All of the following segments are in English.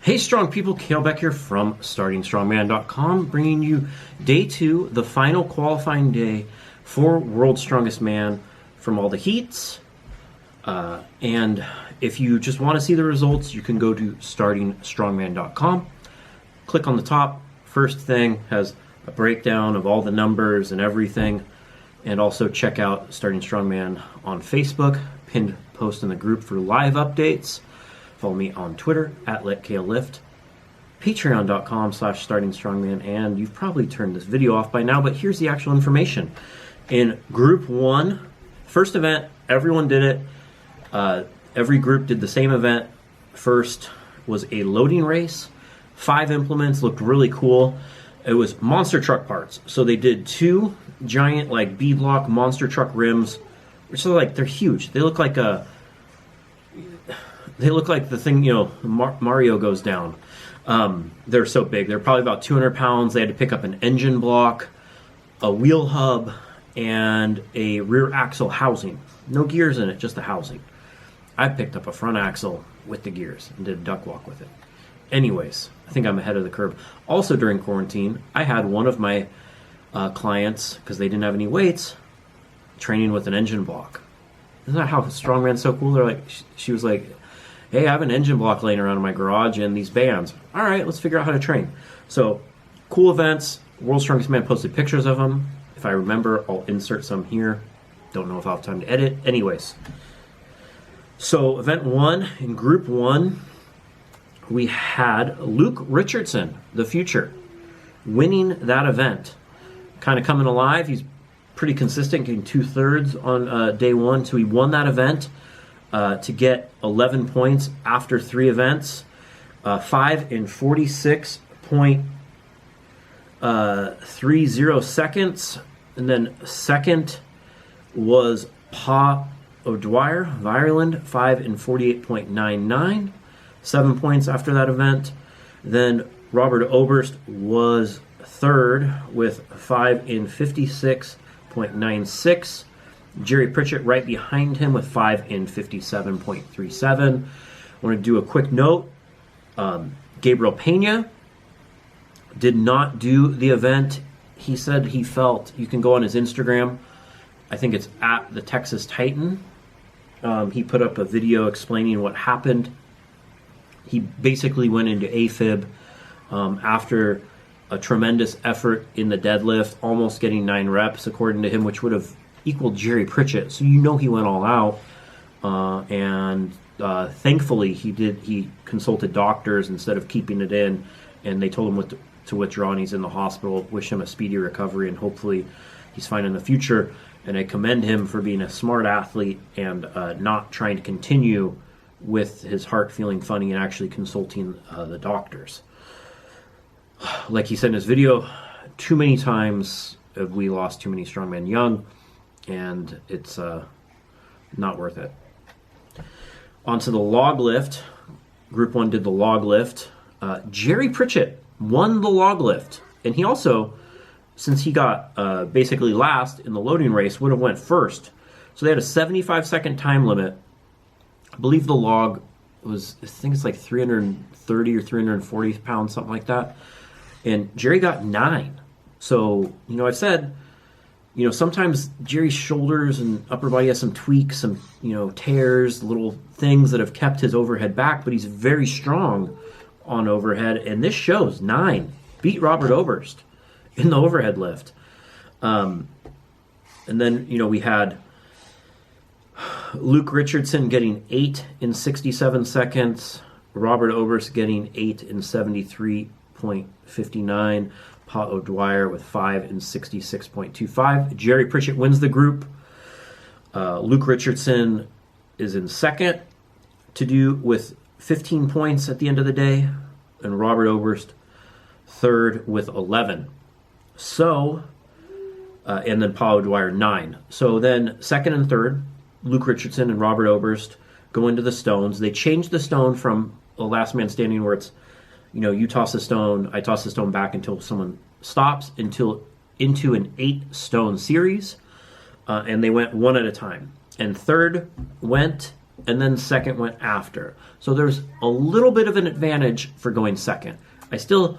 Hey strong people, Kalle Beck here from StartingStrongman.com, bringing you day 2, the final qualifying day for World's Strongest Man from all the heats. And if you just want to see the results, you can go to StartingStrongman.com. Click on the top. First thing has a breakdown of all the numbers and everything. And also check out Starting Strongman on Facebook, pinned post in the group for live updates. Follow me on Twitter @LetKaleLift, patreon.com/startingstrongman, and you've probably turned this video off by now, but here's the actual information. In Group 1, first event, everyone did it. Every group did the same event. First was a loading race. 5 implements, looked really cool. It was monster truck parts. So they did 2 giant like beadlock monster truck rims, which are like, they're huge. They look like the thing, you know, Mario goes down. They're so big. They're probably about 200 pounds. They had to pick up an engine block, a wheel hub, and a rear axle housing. No gears in it, just the housing. I picked up a front axle with the gears and did a duck walk with it. Anyways, I think I'm ahead of the curve. Also during quarantine, I had one of my clients, because they didn't have any weights, training with an engine block. Isn't that how strongman's so cool? They're like, she was like, hey, I have an engine block laying around in my garage and these bands. All right, let's figure out how to train. So, cool events. World's Strongest Man posted pictures of them. If I remember, I'll insert some here. Don't know if I'll have time to edit. Anyways. So, event 1, in Group 1, we had Luke Richardson, the future, winning that event. Kind of coming alive. He's pretty consistent, getting 2/3 on day 1. So he won that event to get 11 points after 3 events. 5 in 46.30 seconds. And then second was Pa O'Dwyer, of Ireland, 5 in 48.99. 7 points after that event. Then Robert Oberst was third with 5 in 56.96. Jerry Pritchett right behind him with 5 in 57.37. I want to do a quick note. Gabriel Pena did not do the event. He said he felt, you can go on his Instagram, I think it's at the Texas Titan. He put up a video explaining what happened. He basically went into AFib after a tremendous effort in the deadlift, almost getting 9 reps, according to him, which would have equaled Jerry Pritchett. So you know he went all out. And thankfully he consulted doctors instead of keeping it in, and they told him to withdraw, and he's in the hospital. Wish him a speedy recovery, and hopefully he's fine in the future. And I commend him for being a smart athlete and not trying to continue with his heart feeling funny and actually consulting the doctors. Like he said in his video, too many times we lost too many strongmen young, and it's not worth it. Onto the log lift. Group 1 did the log lift. Jerry Pritchett won the log lift, and he also, since he got basically last in the loading race, would have went first. So they had a 75-second time limit. I believe the log was, I think it's like 330 or 340 pounds, something like that. And Jerry got 9. So, you know, I've said, you know, sometimes Jerry's shoulders and upper body has some tweaks, some, you know, tears, little things that have kept his overhead back, but he's very strong on overhead. And this shows 9. Beat Robert Oberst in the overhead lift. And then, you know, we had Luke Richardson getting 8 in 67 seconds. Robert Oberst getting 8 in 73.59. Pa O'Dwyer with 5 in 66.25. Jerry Pritchett wins the group. Luke Richardson is in second with 15 points at the end of the day. And Robert Oberst third with 11. So, and then Pa O'Dwyer 9. So then second and third, Luke Richardson and Robert Oberst go into the stones. They change the stone from a last man standing where it's, you know, you toss a stone, I toss the stone back until someone stops, into an 8-stone series. And they went one at a time. And third went and then second went after. So there's a little bit of an advantage for going second. I still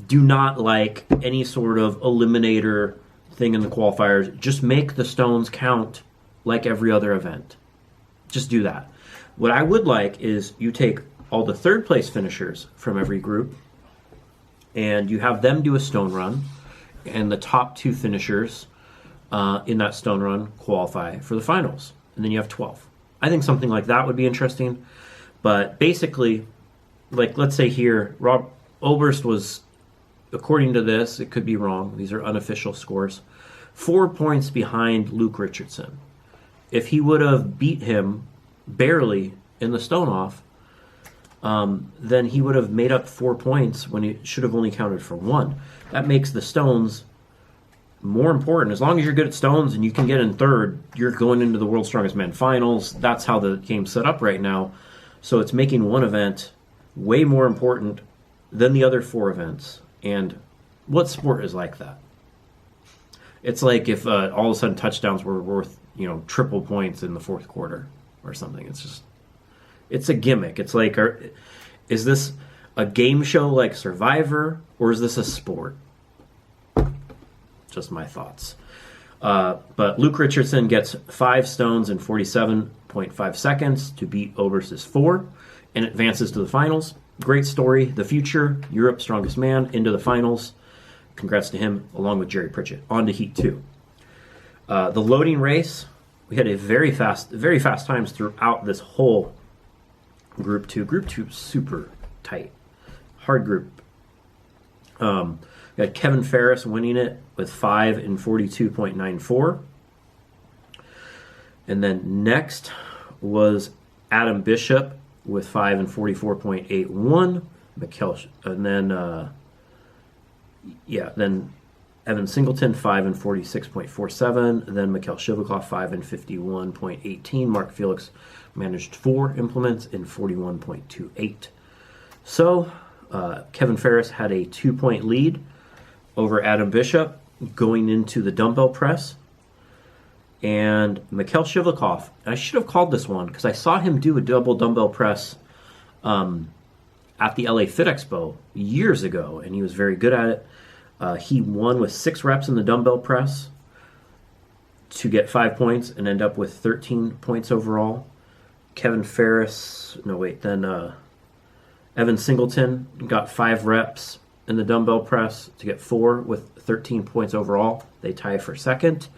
do not like any sort of eliminator thing in the qualifiers. Just make the stones count like every other event. Just do that. What I would like is you take all the third place finishers from every group and you have them do a stone run, and the top 2 finishers in that stone run qualify for the finals. And then you have 12. I think something like that would be interesting. But basically, like let's say here, Rob Oberst was, according to this, it could be wrong, these are unofficial scores, 4 points behind Luke Richardson. If he would have beat him barely in the stone off, then he would have made up 4 points when he should have only counted for 1. That makes the stones more important. As long as you're good at stones and you can get in third, you're going into the World's Strongest Man finals. That's how the game's set up right now. So it's making one event way more important than the other 4 events. And what sport is like that? It's like if all of a sudden touchdowns were worth, triple points in the fourth quarter or something. It's a gimmick. It's like, is this a game show like Survivor, or is this a sport? Just my thoughts. But Luke Richardson gets 5 stones in 47.5 seconds to beat Oberst's 4 and advances to the finals. Great story. The future, Europe's strongest man, into the finals. Congrats to him, along with Jerry Pritchett. On to Heat 2. The loading race, we had very fast times throughout this whole Group 2. Group 2 super tight. Hard group. We had Kevin Ferris winning it with 5 in 42.94. And then next was Adam Bishop with 5 in 44.81. Then Evan Singleton, 5 in 46.47. Then Mikhail Shivakov, 5 in 51.18. Mark Felix managed 4 implements in 41.28. So Kevin Ferris had a 2-point lead over Adam Bishop going into the dumbbell press. And Mikhail Shivakov, I should have called this one because I saw him do a double dumbbell press at the LA Fit Expo years ago, and he was very good at it. He won with 6 reps in the dumbbell press to get 5 points and end up with 13 points overall. Evan Singleton got 5 reps in the dumbbell press to get 4 with 13 points overall. They tie for second.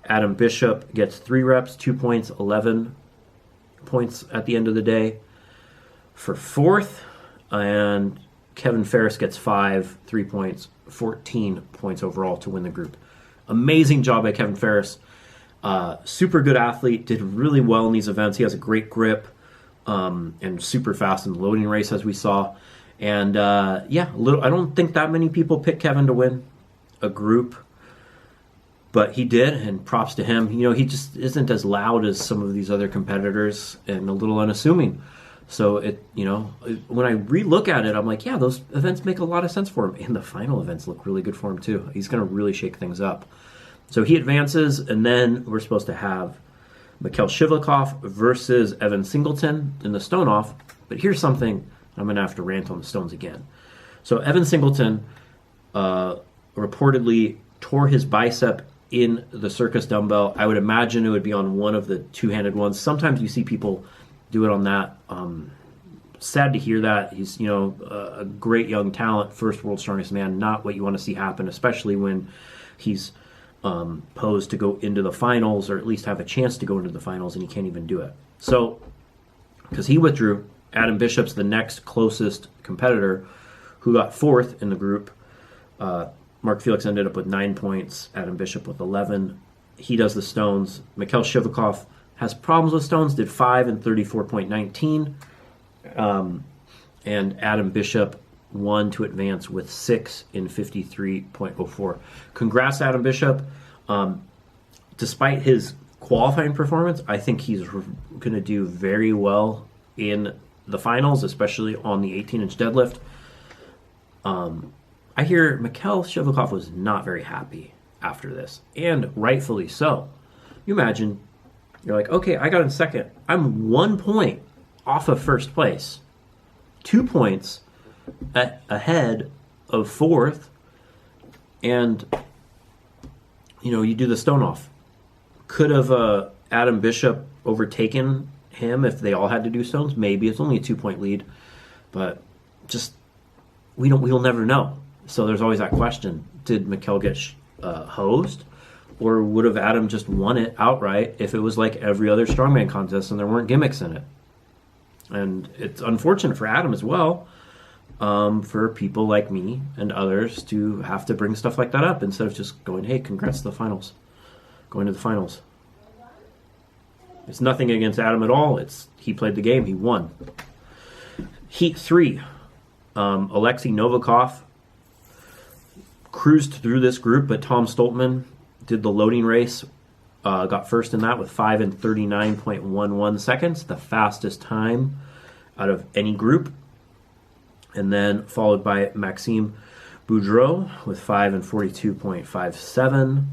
Adam Bishop gets 3 reps, 2 points, 11 points at the end of the day for fourth. And Kevin Ferris gets 5, 3 points, 14 points overall to win the group. Amazing job by Kevin Ferris. Super good athlete, did really well in these events. He has a great grip and super fast in the loading race, as we saw. And I don't think that many people picked Kevin to win a group, but he did, and props to him. He just isn't as loud as some of these other competitors and a little unassuming. So when I re-look at it, I'm like, yeah, those events make a lot of sense for him. And the final events look really good for him too. He's going to really shake things up. So he advances, and then we're supposed to have Mikhail Shivakov versus Evan Singleton in the stone off. But here's something, I'm going to have to rant on the stones again. So Evan Singleton reportedly tore his bicep in the circus dumbbell. I would imagine it would be on one of the two-handed ones. Sometimes you see people do it on that. Sad to hear that. He's a great young talent, first World's Strongest Man. Not what you want to see happen, especially when he's posed to go into the finals, or at least have a chance to go into the finals, and he can't even do it. So, because he withdrew, Adam Bishop's the next closest competitor, who got fourth in the group. Mark Felix ended up with 9 points, Adam Bishop with 11. He does the stones. Mikhail Shivakov has problems with stones, did 5 in 34.19. And Adam Bishop won to advance with 6 in 53.04. Congrats, Adam Bishop. Despite his qualifying performance, I think he's going to do very well in the finals, especially on the 18-inch deadlift. I hear Mikhail Shivakov was not very happy after this, and rightfully so. You imagine You're like, okay, I got in second. I'm 1 point off of first place. 2 points ahead of fourth. And, you do the stone off. Could have Adam Bishop overtaken him if they all had to do stones? Maybe. It's only a 2-point lead. But just, we'll never know. So there's always that question. Did Mikkel get hosed? Or would have Adam just won it outright if it was like every other strongman contest and there weren't gimmicks in it? And it's unfortunate for Adam as well, for people like me and others to have to bring stuff like that up instead of just going, hey, congrats to the finals. Going to the finals. It's nothing against Adam at all. He played the game. He won. Heat 3. Alexei Novikov cruised through this group, but Tom Stoltman did the loading race, got first in that with 5 and 39.11 seconds, the fastest time out of any group. And then followed by Maxime Boudreau with 5 and 42.57,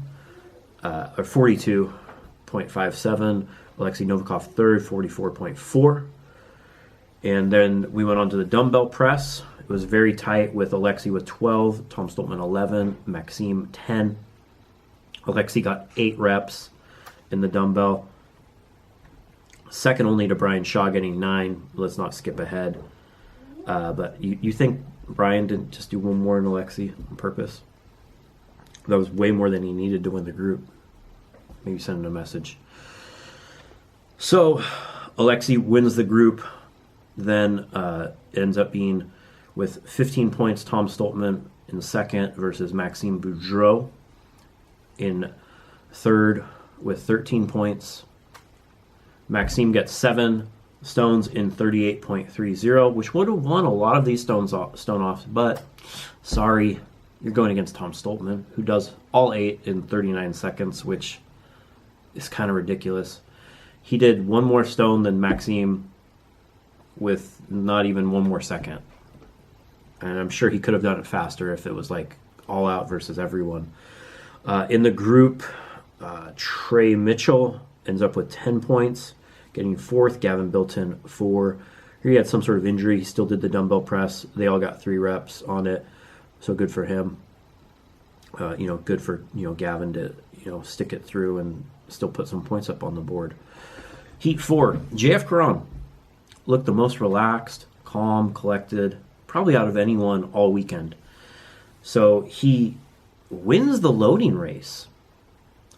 or 42.57. Alexei Novikov third, 44.4. And then we went on to the dumbbell press. It was very tight with Alexei with 12, Tom Stoltman 11, Maxime 10. Alexei got 8 reps in the dumbbell. Second only to Brian Shaw getting 9. Let's not skip ahead. But you think Brian didn't just do one more than Alexei on purpose? That was way more than he needed to win the group. Maybe send him a message. So Alexei wins the group, then ends up being with 15 points Tom Stoltman in second versus Maxime Boudreau in third with 13 points. Maxime gets 7 stones in 38.30, which would have won a lot of these stone offs, but sorry, you're going against Tom Stoltman, who does all 8 in 39 seconds, which is kind of ridiculous. He did one more stone than Maxime with not even one more second. And I'm sure he could have done it faster if it was like all out versus everyone. In the group, Trey Mitchell ends up with 10 points, getting fourth. Gavin Bilton 4. Here he had some sort of injury. He still did the dumbbell press. They all got 3 reps on it, so good for him. Good for Gavin to stick it through and still put some points up on the board. Heat 4, JF Caron looked the most relaxed, calm, collected, probably out of anyone all weekend. So he wins the loading race.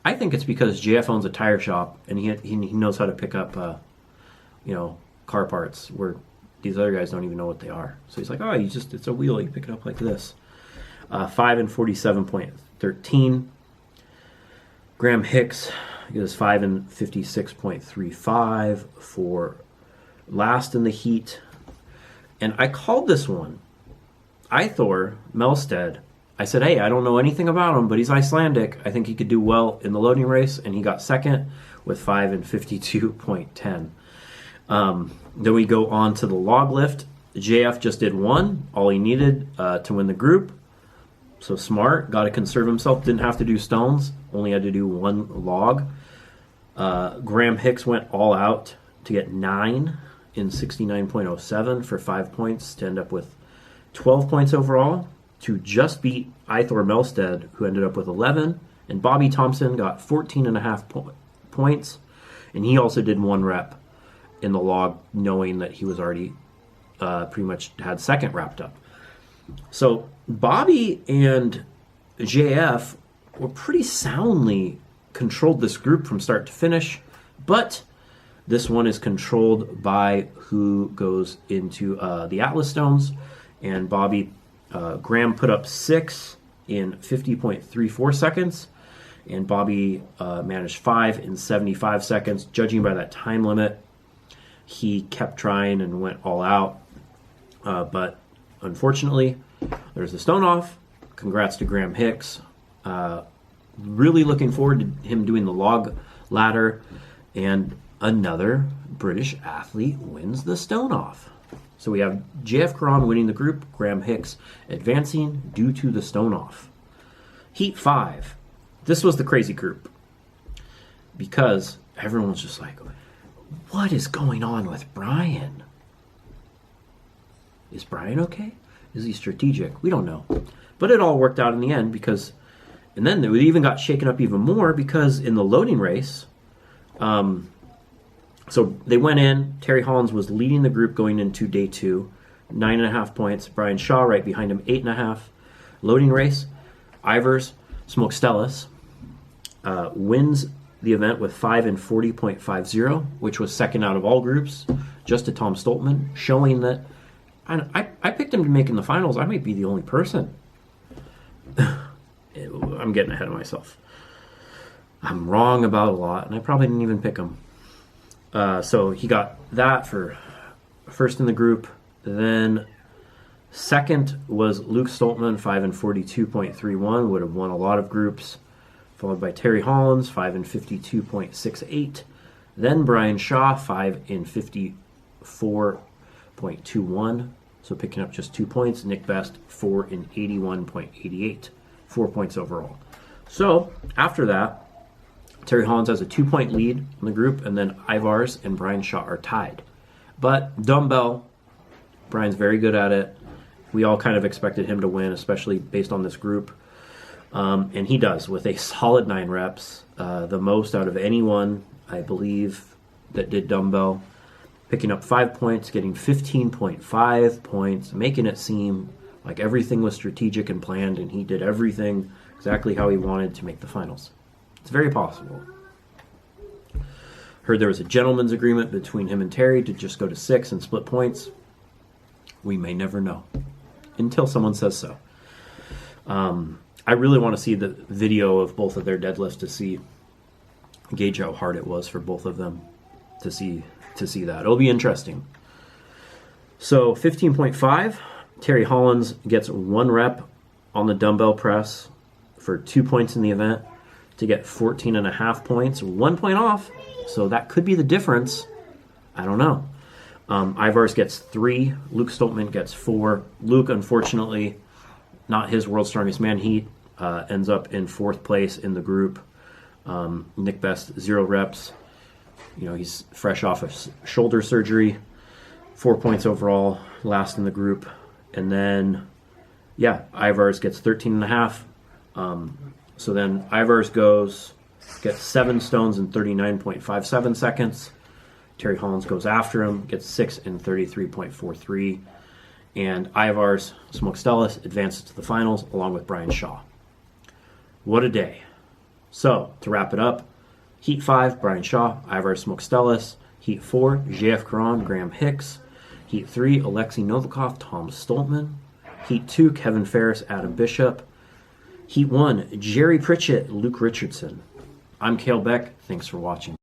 I think it's because JF owns a tire shop and he knows how to pick up car parts where these other guys don't even know what they are. So he's like, it's a wheel, you pick it up like this. 5 and 47.13. Graham Hicks is 5 and 56.35 for last in the heat. And I called this one. Ithor Melstead. I said, hey, I don't know anything about him, but he's Icelandic. I think he could do well in the loading race, and he got second with 5 and 52.10. Then we go on to the log lift. JF just did 1, all he needed to win the group. So smart, got to conserve himself, didn't have to do stones, only had to do 1 log. Graham Hicks went all out to get 9 in 69.07 for 5 points to end up with 12 points overall, to just beat Ithor Melstead, who ended up with 11. And Bobby Thompson got 14.5 points, and he also did 1 rep in the log, knowing that he was already pretty much had second wrapped up. So Bobby and JF were pretty soundly controlled this group from start to finish, but this one is controlled by who goes into the Atlas Stones, and Bobby Graham put up 6 in 50.34 seconds, and Bobby managed 5 in 75 seconds. Judging by that time limit, he kept trying and went all out, but unfortunately, there's the stone off. Congrats to Graham Hicks. Really looking forward to him doing the log ladder, and another British athlete wins the stone off. So we have JF Caron winning the group, Graham Hicks advancing due to the stone off. Heat 5. This was the crazy group because everyone was just like, what is going on with Brian? Is Brian okay? Is he strategic? We don't know. But it all worked out in the end because, and then it even got shaken up even more because in the loading race, so they went in, Terry Hollins was leading the group going into day 2, 9.5 points. Brian Shaw right behind him, 8.5. Loading race, Ivers Smokestelis wins the event with 5 in 40.50, which was second out of all groups, just to Tom Stoltman, showing that I picked him to make in the finals. I might be the only person. I'm getting ahead of myself. I'm wrong about a lot, and I probably didn't even pick him. So he got that for first in the group. Then second was Luke Stoltman, 5 in 42.31, would have won a lot of groups. Followed by Terry Hollins, 5 in 52.68. Then Brian Shaw, 5 in 54.21. So picking up just 2 points. Nick Best, 4 in 81.88. 4 points overall. So after that, Terry Hollins has a 2-point lead in the group, and then Ivars and Brian Shaw are tied. But dumbbell, Brian's very good at it. We all kind of expected him to win, especially based on this group. And he does with a solid 9 reps, the most out of anyone, I believe, that did dumbbell. Picking up 5 points, getting 15.5 points, making it seem like everything was strategic and planned, and he did everything exactly how he wanted to make the finals. It's very possible. Heard there was a gentleman's agreement between him and Terry to just go to 6 and split points. We may never know until someone says so. I really want to see the video of both of their deadlifts to gauge how hard it was for both of them to see that. It'll be interesting. So 15.5, Terry Hollins gets 1 rep on the dumbbell press for 2 points in the event to get 14.5 points, 1 point off. So that could be the difference. I don't know. Ivars gets 3. Luke Stoltman gets 4. Luke, unfortunately, not his world's strongest man. He ends up in 4th place in the group. Nick Best, 0 reps. He's fresh off of shoulder surgery. 4 points overall, last in the group. And then, Ivars gets 13.5. So then Ivars gets 7 stones in 39.57 seconds. Terry Hollins goes after him, gets 6 in 33.43. And Ivars Smokestelis advances to the finals along with Brian Shaw. What a day. So, to wrap it up, Heat 5, Brian Shaw, Ivars Smokestelis. Heat 4, JF Caron, Graham Hicks. Heat 3, Alexei Novikov, Tom Stoltman. Heat 2, Kevin Ferris, Adam Bishop. Heat 1, Jerry Pritchett, Luke Richardson. I'm Kalle Beck. Thanks for watching.